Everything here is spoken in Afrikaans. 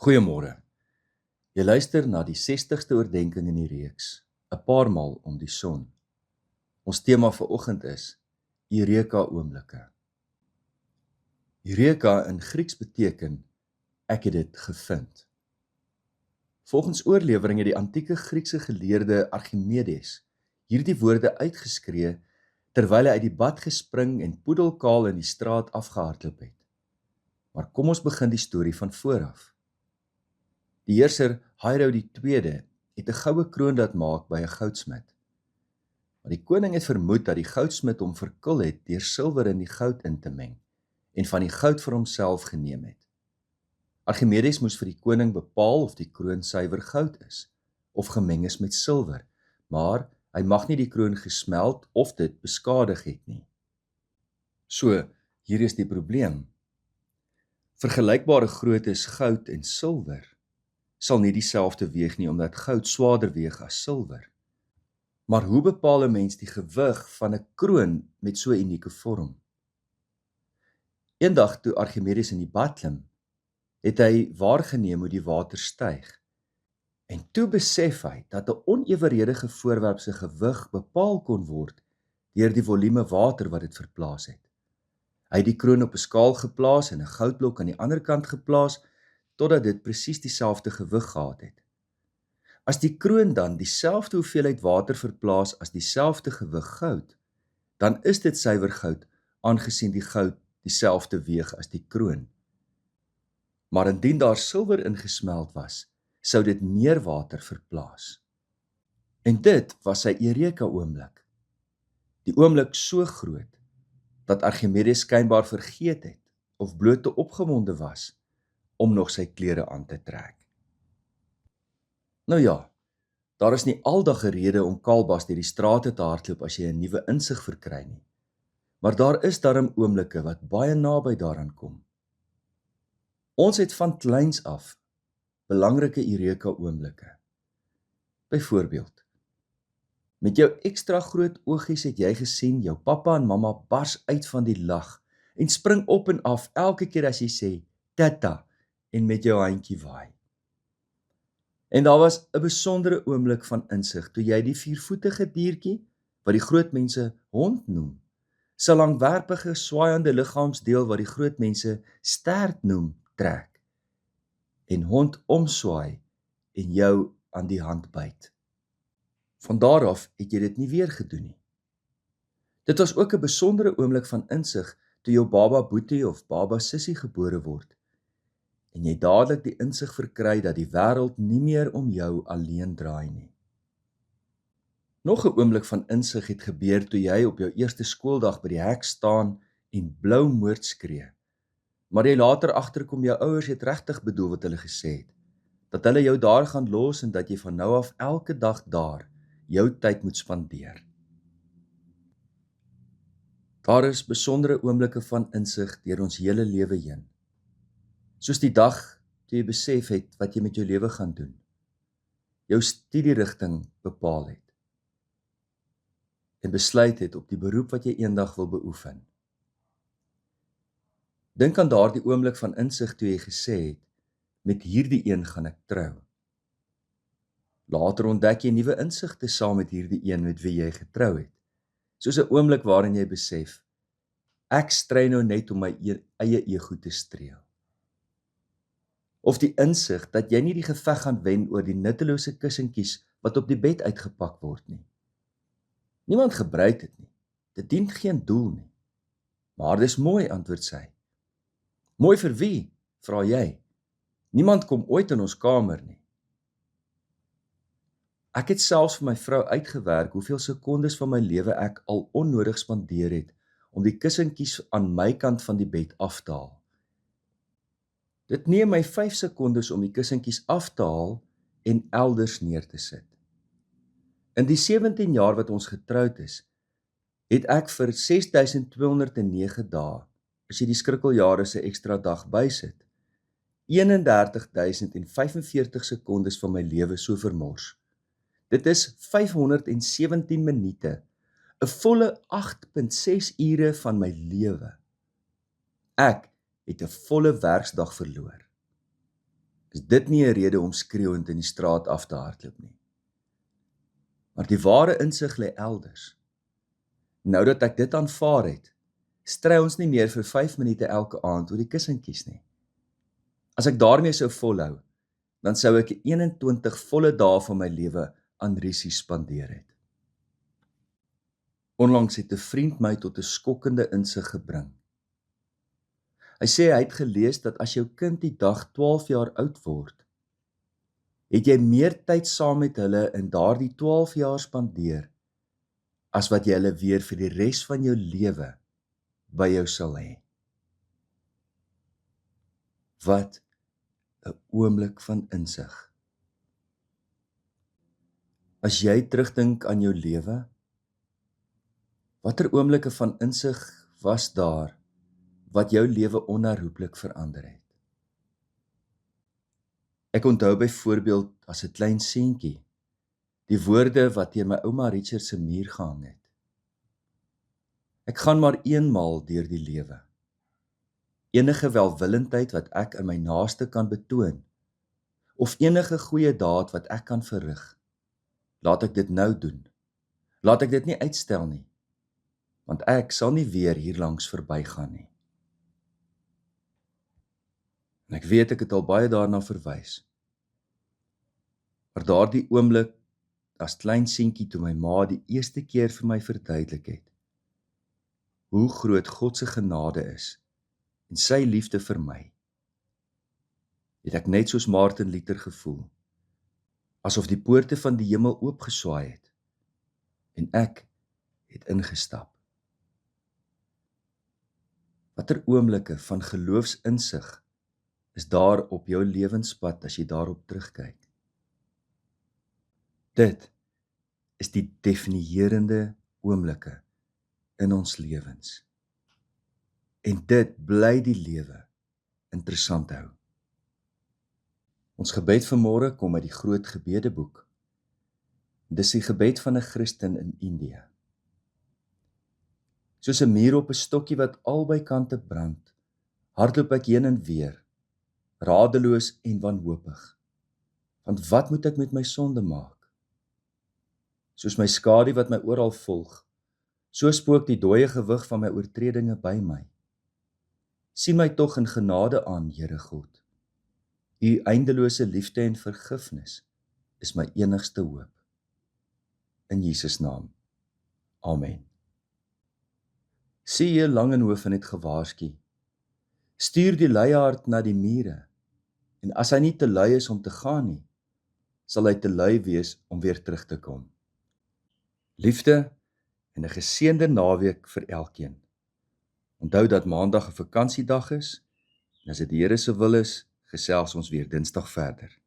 Goeiemôre. Jy luister na die 60ste oordeenking in die reeks, 'n paar maal om die son. Ons tema vir oggend is Eureka oomblikke. Eureka in Grieks beteken ek het dit gevind. Volgens oorlewering het die antieke Griekse geleerde Archimedes hierdie woorde uitgeskree terwyl hy uit die bad gespring en poedelkaal in die straat afgehardloop het. Maar kom ons begin die storie van voor af. Die heerser Hiero II het 'n goue kroon laat maak by 'n goudsmid. Maar die koning het vermoed dat die goudsmid hom verkil het deur silwer in die goud in te meng en van die goud vir homself geneem het. Archimedes moes vir die koning bepaal of die kroon suiwer goud is of gemeng is met silwer, maar hy mag nie die kroon gesmeld of dit beskadig het nie. So, hier is die probleem. Vergelykbare groottes goud en silwer sal nie dieselfde weeg nie omdat goud swaarder weeg as silwer. Maar hoe bepaal 'n mens die gewig van 'n kroon met so 'n unieke vorm? Eendag toe Archimedes in die bad klim, het hy waargeneem hoe die water styg. En toe besef hy dat 'n oneweredige voorwerp se gewig bepaal kon word deur die volume water wat dit verplaas het. Hy het die kroon op 'n skaal geplaas en 'n goudblok aan die ander kant geplaas totdat dit presies dieselfde gewig gehad het. As die kroon dan dieselfde hoeveelheid water verplaas as dieselfde gewig goud, dan is dit suiwer goud aangesien die goud dieselfde weeg as die kroon. Maar indien daar silwer ingesmeld was, sou dit meer water verplaas. En dit was sy Eureka oomblik. Die oomblik so groot dat Archimedes skynbaar vergeet het of bloot te opgewonde was om nog sy klere aan te trek. Nou ja, daar is nie aldag 'n rede om kaalbas deur die strate te hardloop as jy 'n nuwe insig verkry nie. Maar daar is darm oomblikke wat baie naby daaraan kom. Ons het van kleins af belangrike Eureka oomblikke. Byvoorbeeld, met jou ekstra groot oogies het jy gesien jou pappa en mamma bars uit van die lag en spring op en af elke keer as jy sê tata en met jou handjie waai. En daar was 'n besondere oomblik van insig toe jy die viervoetige diertjie wat die groot mense hond noem, sy langwerpige swaaiende liggaamsdeel wat die groot mense stert noem, trek en hond omswaai en jou aan die hand byt. Van daar af het jy dit nie weer gedoen nie. Dit was ook 'n besondere oomblik van insig toe jou baba Boetie of baba Sissie gebore word en jy dadelik die insig verkry dat die wêreld nie meer om jou alleen draai nie. Nog 'n oomblik van insig het gebeur toe jy op jou eerste skooldag by die hek staan en blou moord skree, maar jy later agterkom jou ouers het regtig bedoel wat hulle gesê het, dat hulle jou daar gaan los en dat jy van nou af elke dag daar jou tyd moet spandeer. Daar is besondere oomblikke van insig deur ons hele lewe heen. Soos die dag toe jy besef het wat jy met jou lewe gaan doen, jou studierigting bepaal het en besluit het op die beroep wat jy eendag wil beoefen. Dink aan daardie oomblik van insig toe jy gesê het, met hierdie een gaan ek trou. Later ontdek jy nuwe insigte saam met hierdie een met wie jy getrou het, soos 'n oomblik waarin jy besef, ek stry nou net om my eie ego te streel. Of die insig dat jy nie die geveg gaan wen oor die nuttelose kussentjies wat op die bed uitgepak word nie. Niemand gebruik dit nie, dit dien geen doel nie. Maar dis mooi, antwoord sy. Mooi vir wie? Vra jy. Niemand kom ooit in ons kamer nie. Ek het selfs vir my vrou uitgewerk hoeveel sekondes van my lewe ek al onnodig spandeer het om die kussentjies aan my kant van die bed af te haal. Dit neem my 5 sekondes om die kussentjies af te haal en elders neer te sit. In die 17 jaar wat ons getroud is, het ek vir 6209 dae, as jy die skrikkeljare se ekstra dag bysit, 31045 sekondes van my lewe so vermors. Dit is 517 minute, 'n volle 8.6 ure van my lewe. Ek het 'n volle werksdag verloor. is dit nie 'n rede om skreeuend in die straat af te hardloop nie. Maar die ware insig lê elders. Nou dat ek dit aanvaar het, stry ons nie meer vir 5 minute elke aand oor die kussentjies nie. As ek daarmee sou volhou, dan sou ek 21 volle dae van my lewe aan rusie spandeer het. Onlangs het 'n vriend my tot 'n skokkende insig gebring. Hy sê hy het gelees dat as jou kind die dag 12 jaar oud word, het jy meer tyd saam met hulle in daardie 12 jaar spandeer, as wat jy hulle weer vir die res van jou lewe by jou sal hê. Wat 'n oomblik van insig. As jy terugdink aan jou lewe, watter oomblikke van insig was daar wat jou lewe onherroepelik verander het? Ek onthou byvoorbeeld as 'n klein seentjie die woorde wat teen my ouma Richard se muur gehang het. Ek gaan maar eenmaal deur die lewe. Enige welwillendheid wat ek in my naaste kan betoon, of enige goeie daad wat ek kan verrig, laat ek dit nou doen. Laat ek dit nie uitstel nie, want ek sal nie weer hierlangs verbygaan nie. En ek weet ek het al baie daarna verwys. Maar daardie oomblik as klein seentjie toe my ma die eerste keer vir my verduidelik het hoe groot God se genade is en sy liefde vir my, het ek net soos Martin Luther gevoel, asof die poorte van die hemel oopgeswaai het en ek het ingestap. Watter oomblikke van geloofsinsig is daar op jou lewenspad as jy daarop terugkyk? Dit is die definierende oomblikke in ons lewens. En dit bly die lewe interessant hou. Ons gebed vanmôre kom uit die Groot Gebedeboek. Dis die gebed van 'n Christen in Indië. Soos 'n muur op 'n stokkie wat albei kante brand, hardloop ek heen en weer, radeloos en wanhoopig. Want wat moet ek met my sonde maak? Soos my skadu wat my oral volg, so spook die dooie gewig van my oortredinge by my. Sien my tog in genade aan, Here God. U eindelose liefde en vergifnis is my enigste hoop. In Jesus naam. Amen. C.J. Langenhoven het gewaarsku: stuur die luiaard na die mure, en as hy nie te lui is om te gaan nie, sal hy te lui wees om weer terug te kom. Liefde en 'n geseënde naweek vir elkeen. Onthou dat Maandag 'n vakansiedag is, en as dit die Here se wil is, gesels ons weer Dinsdag verder.